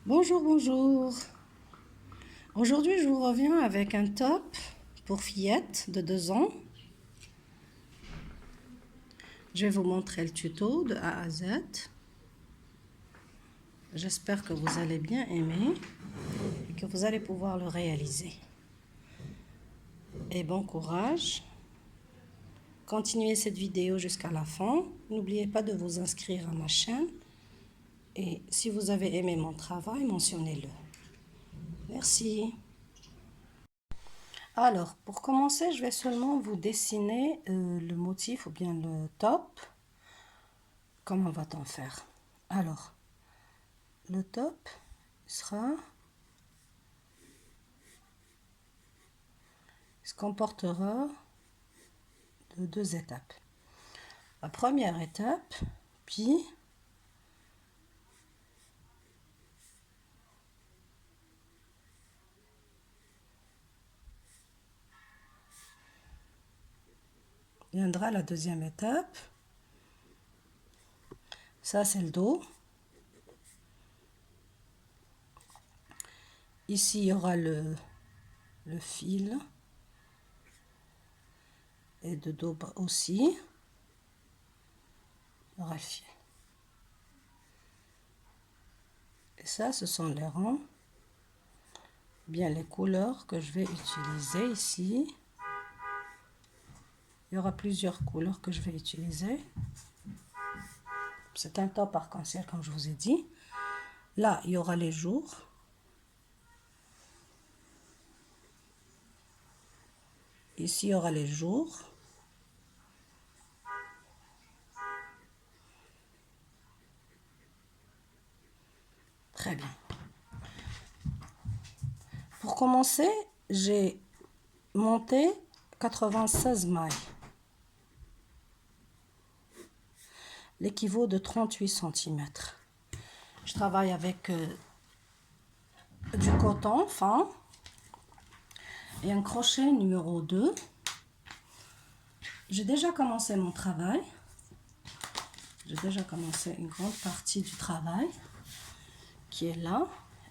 Bonjour, bonjour. Aujourd'hui, je vous reviens avec un top pour fillette de 2 ans. Je vais vous montrer le tuto de A à Z. J'espère que vous allez bien aimer et que vous allez pouvoir le réaliser. Et bon courage. Continuez cette vidéo jusqu'à la fin. N'oubliez pas de vous inscrire à ma chaîne. Et si vous avez aimé mon travail, mentionnez-le. Merci. Alors, pour commencer, je vais seulement vous dessiner le motif ou bien le top. Comment va-t-on faire? Alors, le top se comportera de 2 étapes. La première étape, puis viendra la deuxième étape. Ça, c'est le dos. Ici, il y aura le fil. Et de dos aussi, il y aura le fil. Et ça, ce sont les rangs, bien les couleurs que je vais utiliser ici. Il y aura plusieurs couleurs que je vais utiliser. C'est un top arc-en-ciel, comme je vous ai dit. Là, il y aura les jours. Ici, il y aura les jours. Très bien. Pour commencer, j'ai monté 96 mailles. L'équivaut de 38 cm. Je travaille avec du coton fin et un crochet numéro 2. J'ai déjà commencé mon travail. J'ai déjà commencé une grande partie du travail qui est là.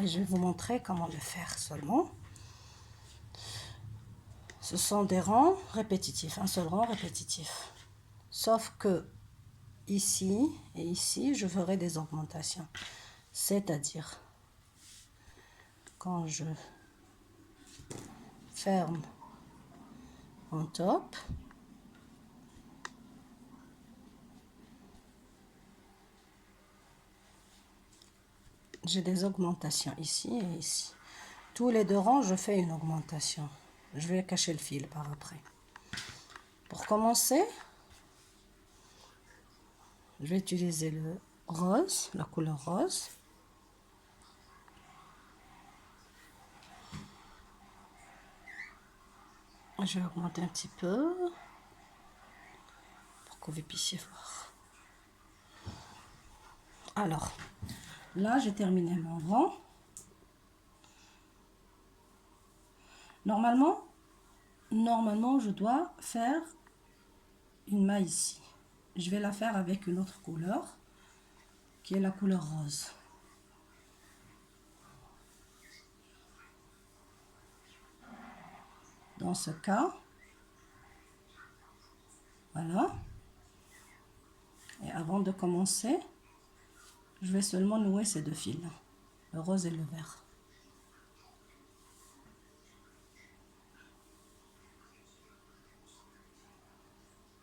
Et je vais vous montrer comment le faire seulement. Ce sont des rangs répétitifs, un seul rang répétitif. Sauf que ici et ici, je ferai des augmentations. C'est-à-dire, quand je ferme mon top, j'ai des augmentations ici et ici. Tous les 2 rangs, je fais une augmentation. Je vais cacher le fil par après. Pour commencer, je vais utiliser le rose, la couleur rose. Je vais augmenter un petit peu pour que vous puissiez voir. Alors, là, j'ai terminé mon rang. Normalement, je dois faire une maille ici. Je vais la faire avec une autre couleur, qui est la couleur rose. Dans ce cas, voilà. Et avant de commencer, je vais seulement nouer ces 2 fils, le rose et le vert.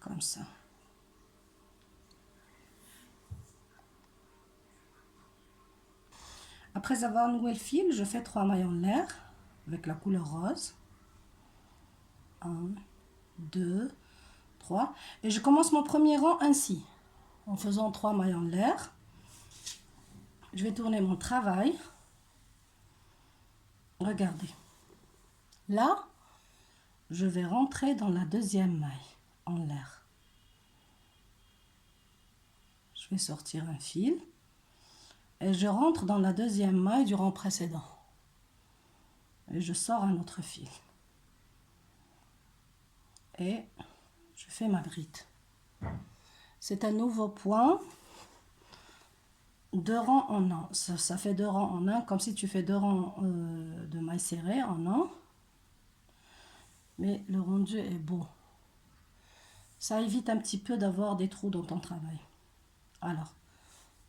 Comme ça. Après avoir noué le fil, je fais 3 mailles en l'air avec la couleur rose. 1, 2, 3. Et je commence mon premier rang ainsi, en faisant 3 mailles en l'air. Je vais tourner mon travail. Regardez. Là, je vais rentrer dans la deuxième maille en l'air. Je vais sortir un fil et je rentre dans la deuxième maille du rang précédent. Et je sors un autre fil. Et je fais ma bride. C'est un nouveau point 2 rangs en un. Ça fait 2 rangs en un, comme si tu fais 2 rangs de mailles serrées en un. Mais le rendu est beau. Ça évite un petit peu d'avoir des trous dans ton travail. Alors,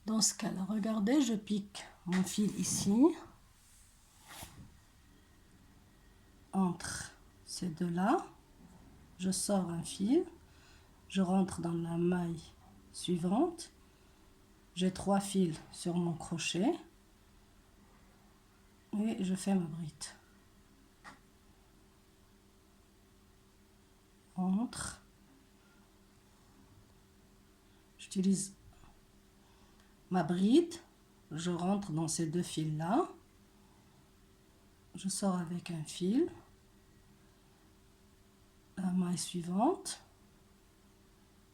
dans ce cas-là, regardez, je pique mon fil ici. Entre ces deux-là, je sors un fil. Je rentre dans la maille suivante. J'ai 3 fils sur mon crochet. Et je fais ma bride. Entre. J'utilise ma bride. Je rentre dans ces 2 fils-là. Je sors avec un fil. La maille suivante.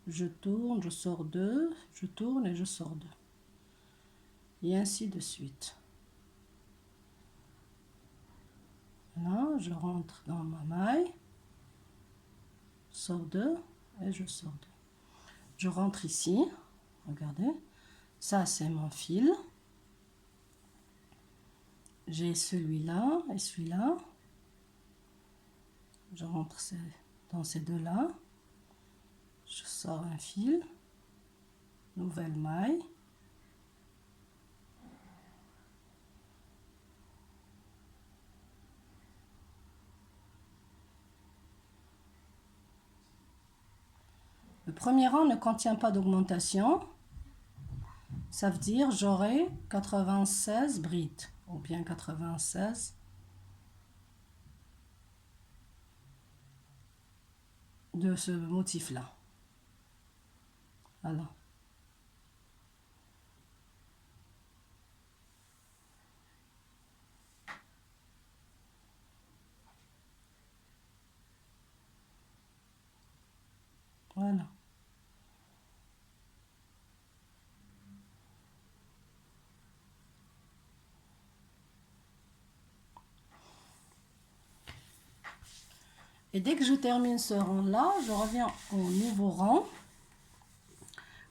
Je tourne, je sors 2. Je tourne et je sors 2. Et ainsi de suite. Là, je rentre dans ma maille. Je sors 2 et je sors 2. Je rentre ici. Regardez. Ça, c'est mon fil. J'ai celui-là et celui-là. Je rentre dans ces deux-là. Je sors un fil. Nouvelle maille. Le premier rang ne contient pas d'augmentation. Ça veut dire j'aurai 96 brides ou bien 96 de ce motif-là. Voilà. Voilà. Et dès que je termine ce rang-là, je reviens au nouveau rang.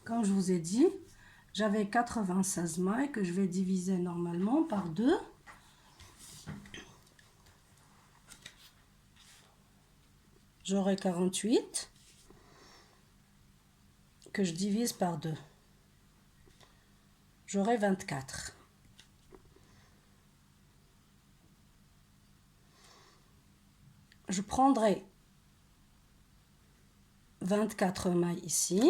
Comme je vous ai dit, j'avais 96 mailles que je vais diviser normalement par 2. J'aurai 48 que je divise par 2. J'aurai 24. Je prendrai 24 mailles ici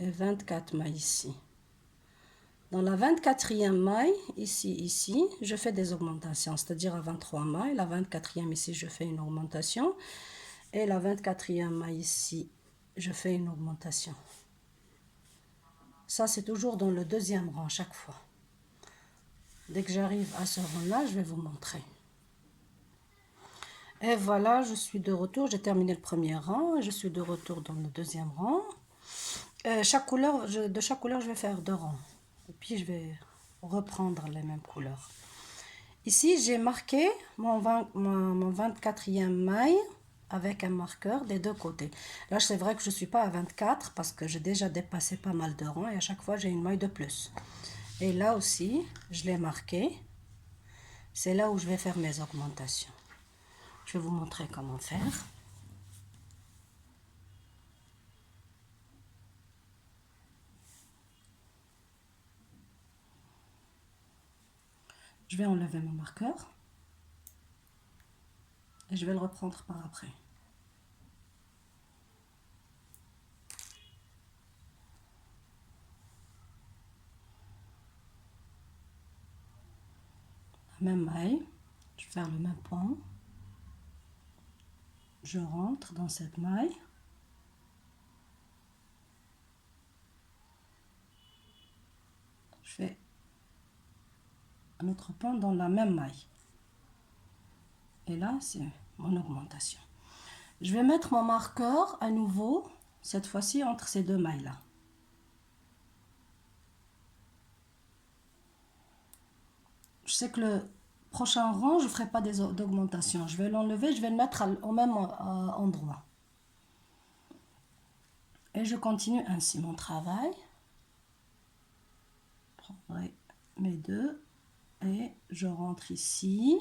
et 24 mailles ici. Dans la 24e maille, ici, je fais des augmentations, c'est-à-dire à 23 mailles. La 24e ici, je fais une augmentation. Et la 24e maille ici, je fais une augmentation. Ça, c'est toujours dans le deuxième rang, chaque fois. Dès que j'arrive à ce rang-là, je vais vous montrer. Et voilà, je suis de retour. J'ai terminé le premier rang. Je suis de retour dans le deuxième rang. De chaque couleur, je vais faire 2 rangs. Et puis, je vais reprendre les mêmes couleurs. Ici, j'ai marqué mon 24e maille avec un marqueur des deux côtés. Là, c'est vrai que je ne suis pas à 24 parce que j'ai déjà dépassé pas mal de rangs et à chaque fois, j'ai une maille de plus. Et là aussi, je l'ai marqué. C'est là où je vais faire mes augmentations. Je vais vous montrer comment faire. Je vais enlever mon marqueur. Et je vais le reprendre par après. La même maille. Je vais faire le même point. Je rentre dans cette maille. Je fais un autre point dans la même maille. Et là, c'est mon augmentation. Je vais mettre mon marqueur à nouveau, cette fois-ci entre ces deux mailles-là. Je sais que le prochain rang, je ne ferai pas d'augmentation. Je vais l'enlever, je vais le mettre au même endroit. Et je continue ainsi mon travail. prendrai mes deux et je rentre ici.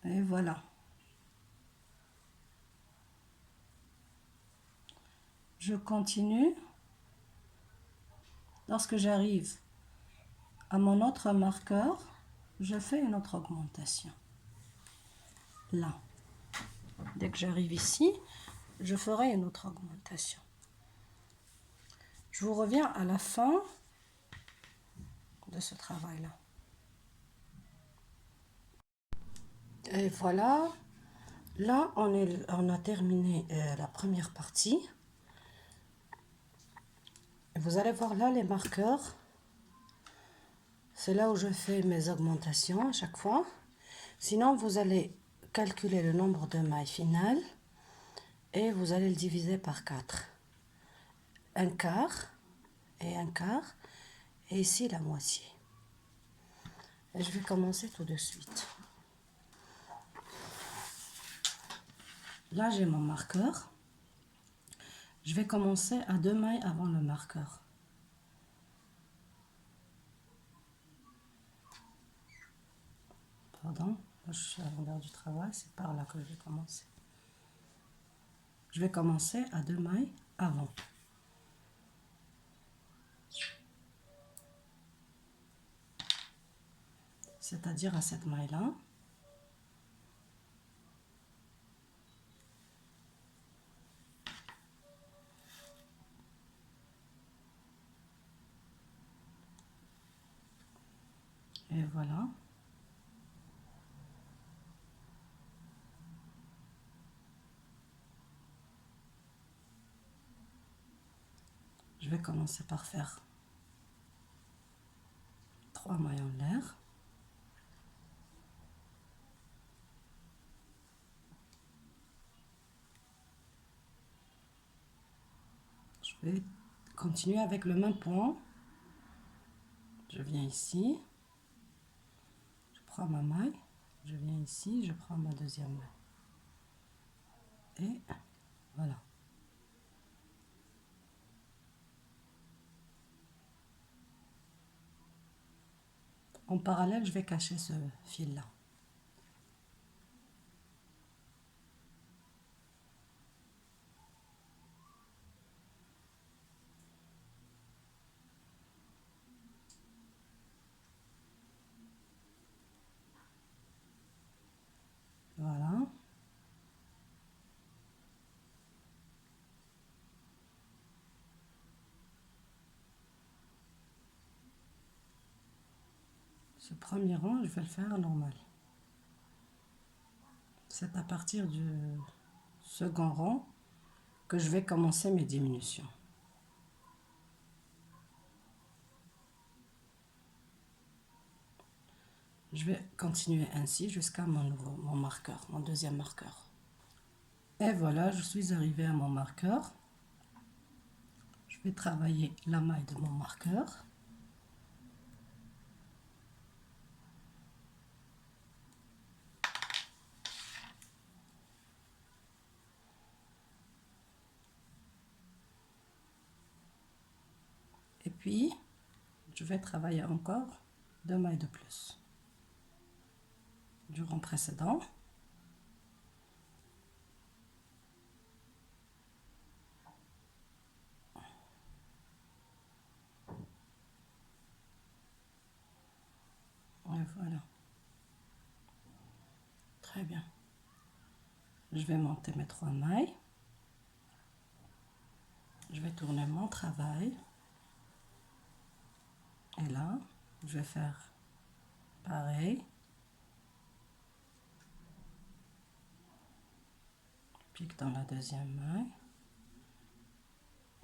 Et voilà. Je continue. Lorsque j'arrive à mon autre marqueur, je fais une autre augmentation. Là. Dès que j'arrive ici, je ferai une autre augmentation. Je vous reviens à la fin de ce travail-là. Et voilà. Là, on a terminé la première partie. Vous allez voir là les marqueurs. C'est là où je fais mes augmentations à chaque fois. Sinon, vous allez calculer le nombre de mailles finales et vous allez le diviser par 4. Un quart et un quart. Et ici, la moitié. Et je vais commencer tout de suite. Là, j'ai mon marqueur. Je vais commencer à 2 mailles avant le marqueur. Pardon, là, je suis à l'envers du travail, c'est par là que je vais commencer. Je vais commencer à 2 mailles avant. C'est-à-dire à cette maille-là. Et voilà. Je vais commencer par faire 3 mailles en l'air. Je vais continuer avec le même point. Je viens ici. Je prends ma maille. Je viens ici. Je prends ma deuxième maille. Et voilà. En parallèle, je vais cacher ce fil-là. Voilà. Ce premier rang, je vais le faire normal. C'est à partir du second rang que je vais commencer mes diminutions. Je vais continuer ainsi jusqu'à mon marqueur, mon deuxième marqueur. Et voilà, je suis arrivée à mon marqueur. Je vais travailler la maille de mon marqueur. Et puis, je vais travailler encore 2 mailles de plus du rang précédent. Et voilà. Très bien. Je vais monter mes 3 mailles. Je vais tourner mon travail. Et là, je vais faire pareil. Pique dans la deuxième maille.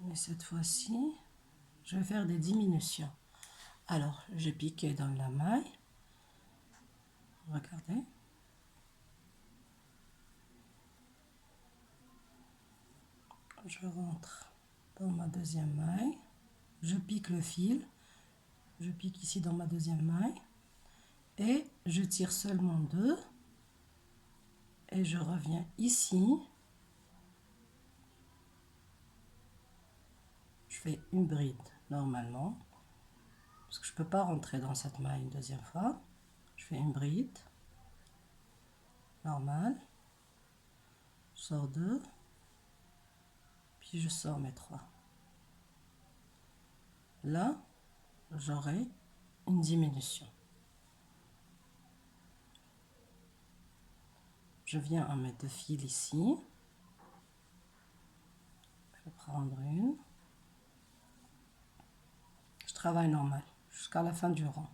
Mais cette fois-ci, je vais faire des diminutions. Alors, j'ai piqué dans la maille. Regardez. Je rentre dans ma deuxième maille. Je pique le fil. Je pique ici dans ma deuxième maille et je tire seulement 2 et je reviens ici. Je fais une bride normalement parce que je peux pas rentrer dans cette maille une deuxième fois. Je fais une bride normale, je sors 2, puis je sors mes 3. Là, j'aurai une diminution. Je viens en mettre 2 fils ici. Je vais prendre une. Je travaille normal jusqu'à la fin du rang.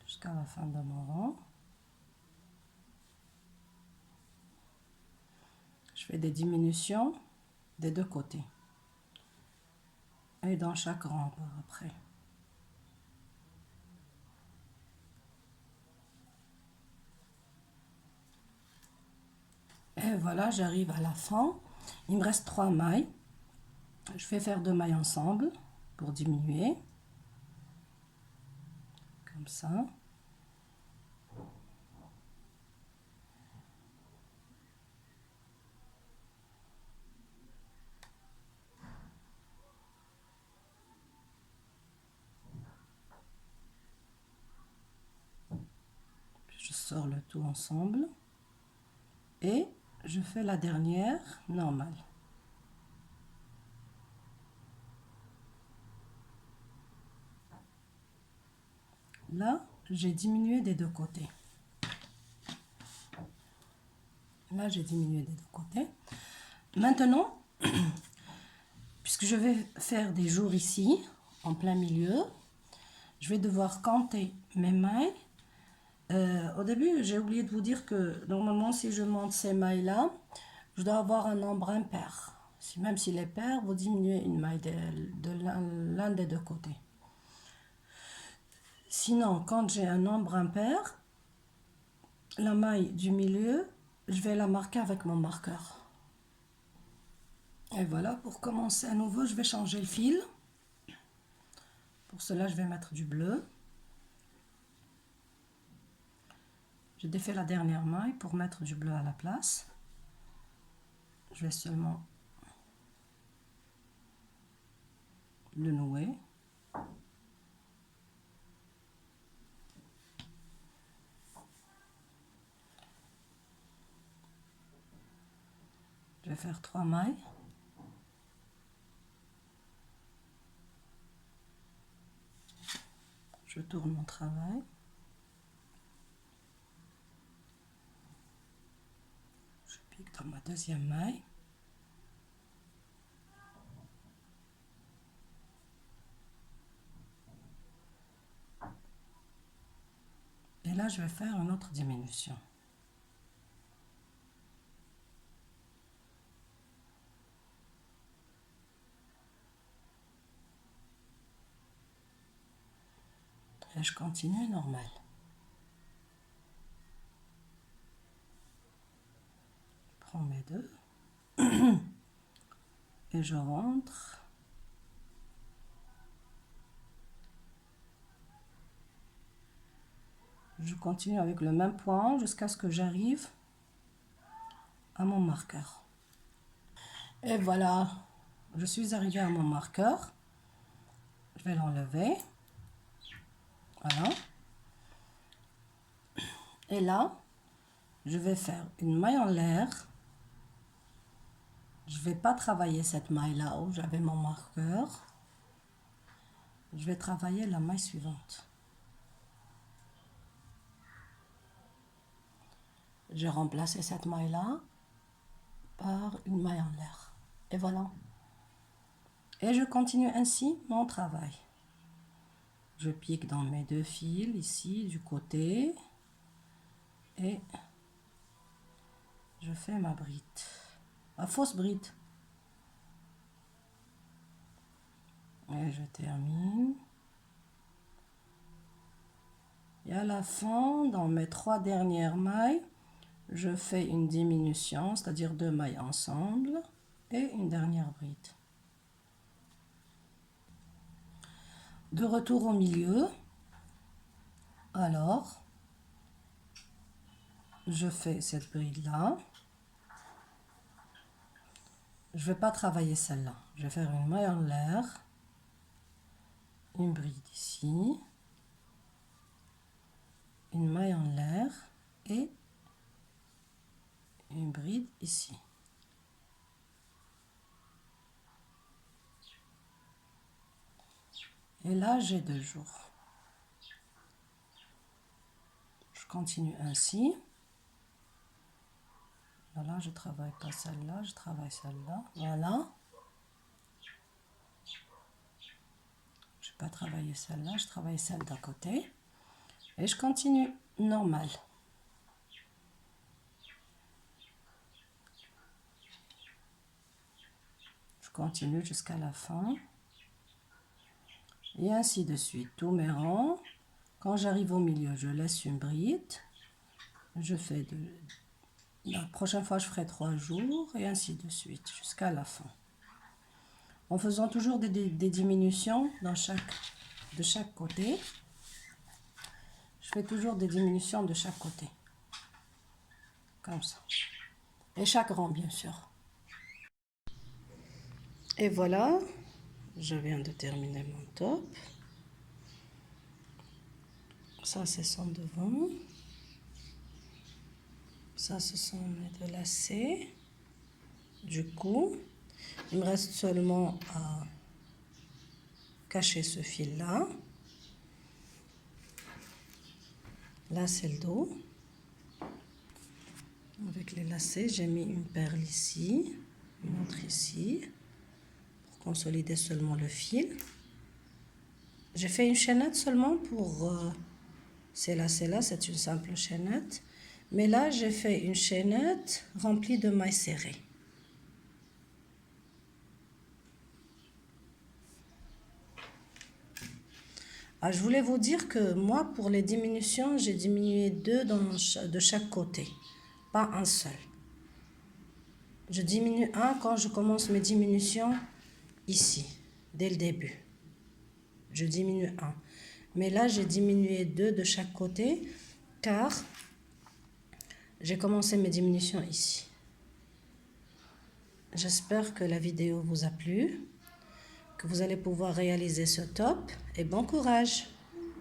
Jusqu'à la fin de mon rang. Je fais des diminutions des deux côtés. Et dans chaque rang après. Et voilà, j'arrive à la fin. Il me reste 3 mailles. Je vais faire 2 mailles ensemble pour diminuer. Comme ça. Je sors le tout ensemble. Et je fais la dernière normale. Là, j'ai diminué des deux côtés. Là, j'ai diminué des deux côtés. Maintenant, puisque je vais faire des jours ici, en plein milieu, je vais devoir compter mes mailles. Au début, j'ai oublié de vous dire que normalement, si je monte ces mailles-là, je dois avoir un nombre impair. Même s'il est pair, vous diminuez une maille de l'un des deux côtés. Sinon, quand j'ai un nombre impair, la maille du milieu, je vais la marquer avec mon marqueur. Et voilà, pour commencer à nouveau, je vais changer le fil. Pour cela, je vais mettre du bleu. Je défais la dernière maille pour mettre du bleu à la place. Je vais seulement le nouer. Je vais faire 3 mailles. Je tourne mon travail. Je pique dans ma deuxième maille. Et là, je vais faire une autre diminution. Et je continue normal. Je prends mes 2. Et je rentre. Je continue avec le même point jusqu'à ce que j'arrive à mon marqueur. Et voilà, je suis arrivée à mon marqueur. Je vais l'enlever. Voilà. Et là, je vais faire une maille en l'air. Je ne vais pas travailler cette maille-là où j'avais mon marqueur. Je vais travailler la maille suivante. J'ai remplacé cette maille-là par une maille en l'air. Et voilà. Et je continue ainsi mon travail. Je pique dans mes 2 fils ici du côté. Et je fais ma bride. Ma fausse bride. Et je termine. Et à la fin, dans mes 3 dernières mailles, je fais une diminution, c'est-à-dire 2 mailles ensemble et une dernière bride. De retour au milieu, alors je fais cette bride là. Je vais pas travailler celle-là, je vais faire une maille en l'air, une bride ici, une maille en l'air et une bride ici. Et là, j'ai 2 jours. Je continue ainsi. Voilà, je travaille pas celle-là, je travaille celle-là. Voilà. Je vais pas travailler celle-là, je travaille celle d'à côté. Et je continue normal. Je continue jusqu'à la fin. Et ainsi de suite. Tous mes rangs. Quand j'arrive au milieu, je laisse une bride. Je fais la prochaine fois, je ferai 3 jours et ainsi de suite jusqu'à la fin. En faisant toujours des diminutions de chaque côté. Je fais toujours des diminutions de chaque côté. Comme ça. Et chaque rang, bien sûr. Et voilà, je viens de terminer mon top. Ça, c'est son devant. Ça, ce sont mes 2 lacets. Du coup, il me reste seulement à cacher ce fil-là. Là, c'est le dos. Avec les lacets, j'ai mis une perle ici, une autre ici, pour consolider seulement le fil. J'ai fait une chaînette seulement pour ces lacets-là, c'est une simple chaînette. Mais là, j'ai fait une chaînette remplie de mailles serrées. Ah, je voulais vous dire que moi, pour les diminutions, j'ai diminué 2 de chaque côté, pas un seul. Je diminue un quand je commence mes diminutions ici, dès le début. Je diminue un. Mais là, j'ai diminué 2 de chaque côté, car j'ai commencé mes diminutions ici. J'espère que la vidéo vous a plu, que vous allez pouvoir réaliser ce top et bon courage!